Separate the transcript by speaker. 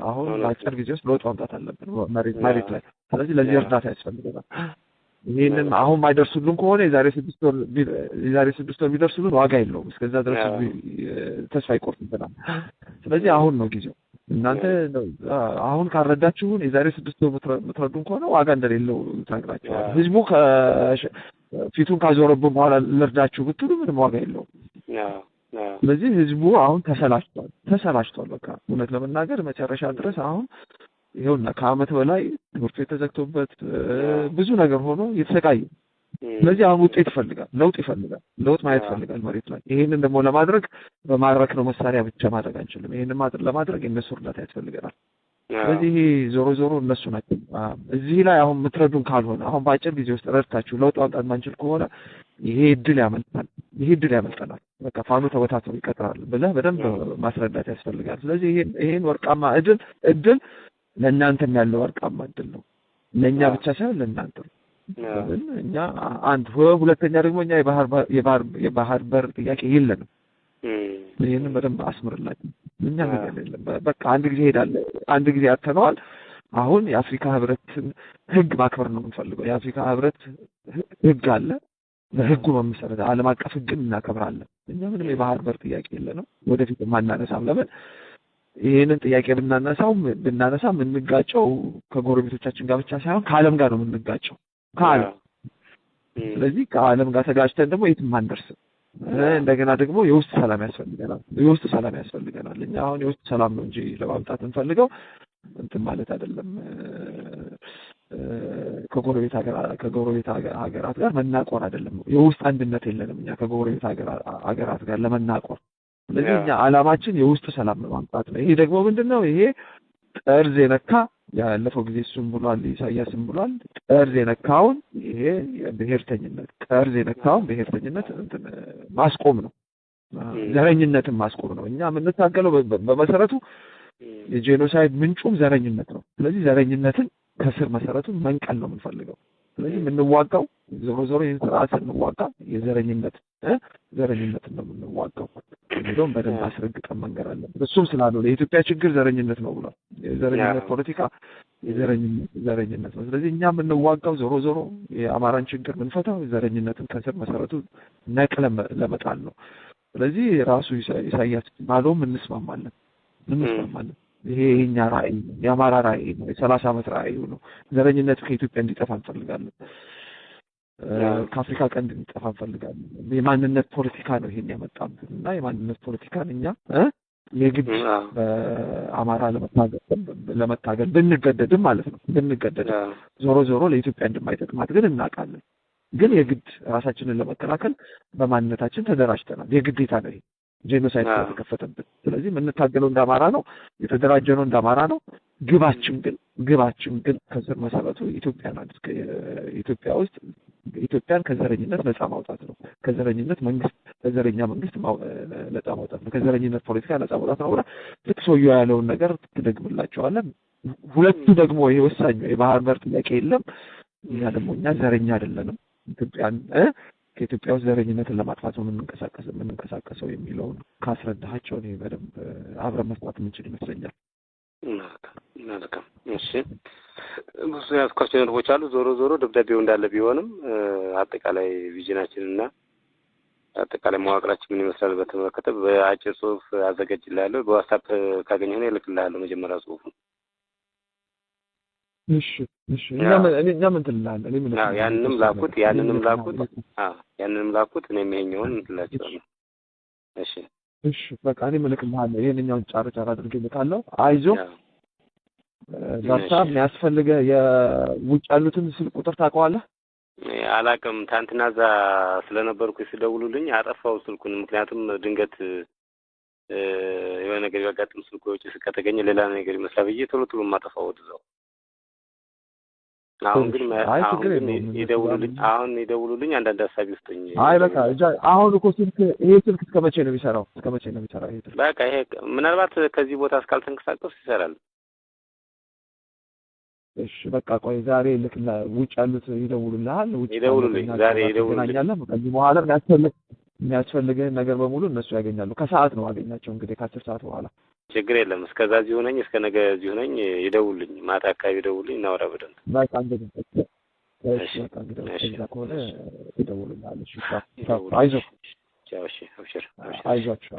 Speaker 1: አሁን በአጭር ጊዜ ውስጥ ለውጥ ማምጣት አለብን መሬት ላይ። ስለዚህ ለዚህ እርዳታ ያስፈልገናል። ይሄንን አሁን ማይደርሱልን ከሆነ የዛሬ 6 ወር ቢደርሱልን ዋጋ የለውም። እስከዛ ድረስ ተስፋ ይቆርጥብናል። ስለዚህ አሁን ነው ጊዜው። እናንተ አሁን ካረዳችሁን የዛሬ 6 ወር ምትረዱን ከሆነ ዋጋ እንደሌለው ታግራችኋል። ህዝቡ ፊቱን ካዞረብን በኋላ ልርዳችሁ ብትሉ ምንም ዋጋ የለውም። ስለዚህ ህዝቡ አሁን ተሰላችቷል። በቃ እውነት ለመናገር መጨረሻ ድረስ አሁን ይኸውና ከአመት በላይ ትምህርት ቤት ተዘግቶበት ብዙ ነገር ሆኖ የተሰቃየ። ስለዚህ አሁን ውጤት ይፈልጋል፣ ለውጥ ማየት ይፈልጋል መሬት ላይ። ይሄንን ደግሞ ለማድረግ በማድረግ ነው መሳሪያ ብቻ ማድረግ አንችልም። ይሄንን ለማድረግ የነሱ እርዳታ ያስፈልገናል። ስለዚህ ዞሮ እነሱ ናቸው እዚህ ላይ አሁን ምትረዱን ካልሆነ አሁን በአጭር ጊዜ ውስጥ ረድታችሁ ለውጥ ማምጣት ማንችል ከሆነ ይሄ እድል ያመልጠናል። በቃ ፋኑ ተበታትኖ ይቀጥራል ብለህ በደንብ ማስረዳት ያስፈልጋል። ስለዚህ ይሄን ወርቃማ እድል ለእናንተም ያለው ወርቃማ እድል ነው። ለእኛ ብቻ ሳይሆን ለእናንተ ነው። እኛ ሁለተኛ ደግሞ እኛ የባህር በር ጥያቄ የለንም። ይሄንን በደንብ አስምርላችሁ። እኛ ነገር የለም። በቃ አንድ ጊዜ ሄዳለህ፣ አንድ ጊዜ አተነዋል። አሁን የአፍሪካ ህብረትን ህግ ማክበር ነው የምንፈልገው። የአፍሪካ ህብረት ህግ አለ። በህጉ መሰረት ዓለም አቀፍ ህግን እናከብራለን። እኛ ምንም የባህር በር ጥያቄ የለንም። ወደፊት ማናነሳም። ለምን ይሄንን ጥያቄ ብናነሳ የምንጋጨው ከጎረቤቶቻችን ጋር ብቻ ሳይሆን ከዓለም ጋር ነው የምንጋጨው። ከዓለም ስለዚህ ከዓለም ጋር ተጋጭተን ደግሞ የትም አንደርስም። እንደገና ደግሞ የውስጥ ሰላም ያስፈልገናል። እኛ አሁን የውስጥ ሰላም ነው እንጂ ለማምጣት እንፈልገው እንትን ማለት አይደለም። ከጎረቤት ሀገራት ጋር መናቆር አይደለም። የውስጥ አንድነት የለንም እኛ ከጎረቤት ሀገራት ጋር ለመናቆር። ስለዚህ እኛ ዓላማችን የውስጥ ሰላም ለማምጣት ነው። ይሄ ደግሞ ምንድነው? ይሄ ጠርዝ የነካ ያለፈው ጊዜ እሱም ብሏል፣ ኢሳያስም ብሏል። ጠርዝ የነካውን ይሄ ብሔርተኝነት ማስቆም ነው። ዘረኝነትን ማስቆም ነው። እኛ የምንታገለው በመሰረቱ የጄኖሳይድ ምንጩም ዘረኝነት ነው። ስለዚህ ዘረኝነትን ከስር መሰረቱ መንቀል ነው የምንፈልገው። ስለዚህ የምንዋጋው ዞሮ ይህን ስርዓት እንዋጋ ዘረኝነት ነው የምንዋጋው። እንደውም በደንብ አስረግጠን መንገር አለብን። እሱም ስላለው የኢትዮጵያ ችግር ዘረኝነት ነው ብሏል። የዘረኝነት ፖለቲካ ዘረኝነት ነው። ስለዚህ እኛ የምንዋጋው ዞሮ የአማራን ችግር የምንፈታው ዘረኝነትን ከስር መሰረቱ ነቅለን ለመጣል ነው። ስለዚህ ራሱ ኢሳያስ ባለውም እንስማማለን። ይሄ የኛ ራዕይ የአማራ ራዕይ ነው። የ30 ዓመት ራዕይ ነው። ዘረኝነት ከኢትዮጵያ እንዲጠፋ እንፈልጋለን። ከአፍሪካ ቀንድ እንዲጠፋ እንፈልጋለን። የማንነት ፖለቲካ ነው ይሄን ያመጣብን እና የማንነት ፖለቲካን እኛ የግድ በአማራ ለመታገል ብንገደድም ማለት ነው ዞሮ ለኢትዮጵያ እንደማይጠቅማት ግን እናውቃለን። ግን የግድ ራሳችንን ለመከላከል በማንነታችን ተደራጅተናል። የግዴታ ነው። ጄኖሳይድ ተከፈተብን። ስለዚህ የምንታገለው እንዳማራ ነው፣ የተደራጀነው እንዳማራ ነው። ግባችን ግን ከስር መሰረቱ ኢትዮጵያን ውስጥ ኢትዮጵያን ከዘረኝነት ነፃ ማውጣት ነው። ከዘረኛ መንግስት ነፃ ማውጣት ነው። ከዘረኝነት ፖለቲካ ነፃ ማውጣት ነው። ልክ ሰውዬው ያለውን ነገር ትደግምላቸዋለን። ሁለቱ ደግሞ ይሄ ወሳኝ የባህር በር ጥያቄ የለም። እኛ ዘረኛ አይደለንም። ከኢትዮጵያ ውስጥ ዘረኝነትን ለማጥፋት ነው የምንንቀሳቀሰው የሚለውን ካስረዳሃቸው እኔ በደንብ አብረን መስራት የምንችል ይመስለኛል።
Speaker 2: መልካም። እሺ፣ ብዙ ያስኳቸው ነጥቦች አሉ። ዞሮ ደብዳቤው እንዳለ ቢሆንም አጠቃላይ ቪዥናችንና አጠቃላይ መዋቅራችን ምን ይመስላል በተመለከተ በአጭር ጽሁፍ አዘጋጅልሃለሁ። በዋትስአፕ ካገኘሁ ነው እልክልሃለሁ መጀመሪያ ጽሁፉን።
Speaker 1: እሺ እኛ ምን ትላለህ?
Speaker 2: ያንንም ላኩት እኔም ይሄኛውን እንትላቸዋለሁ።
Speaker 1: እሺ በቃ እኔ እልክልሃለሁ። ይሄንኛውን ጫር አድርጌ እልካለሁ። አይዞህ ዛታ የሚያስፈልገህ የውጭ ያሉትን ስልክ ቁጥር ታውቀዋለህ?
Speaker 2: አላውቅም። ትናንትና እዛ ስለነበርኩ ሲደውሉልኝ አጠፋው ስልኩን። ምክንያቱም ድንገት የሆነ ነገር ያጋጥም ስልኩ ውጪ ከተገኘ ሌላ ነገር ይመስላል ብዬ ቶሎ ማጠፋው ወደዛው። አሁን ይደውሉልኝ አንዳንድ ሀሳብ ይስጡኝ።
Speaker 1: በቃ አሁን እኮ ይሄ ስልክ እስከ መቼ ነው የሚሰራው? ይሄ
Speaker 2: በቃ ይሄ ምናልባት ከዚህ ቦታ እስካልተንቀሳቀስ ይሰራል።
Speaker 1: እሺ በቃ ቆይ ዛሬ ውጭ ያሉት ይደውሉልሃል።
Speaker 2: ዛሬ ይደውሉልኛል።
Speaker 1: ከዚህ በኋላ የሚያስፈልገን ነገር በሙሉ እነሱ ያገኛሉ። ከሰዓት ነው አገኛቸው እንግዲህ ከ10 ሰዓት በኋላ
Speaker 2: ችግር የለም። እስከዛ እዚሁ ነኝ፣ እስከ ነገ እዚሁ ነኝ። ይደውልኝ፣ ማታ አካባቢ ይደውልኝ፣ እናውራ በደንብ።
Speaker 1: በቃ እንግዲህ እሺ በቃ እንግዲህ እዛ ከሆነ ይደውልልሃል። እሺ አይዞህ።
Speaker 2: ቻው። እሺ አብሽር።
Speaker 1: አይዟችሁ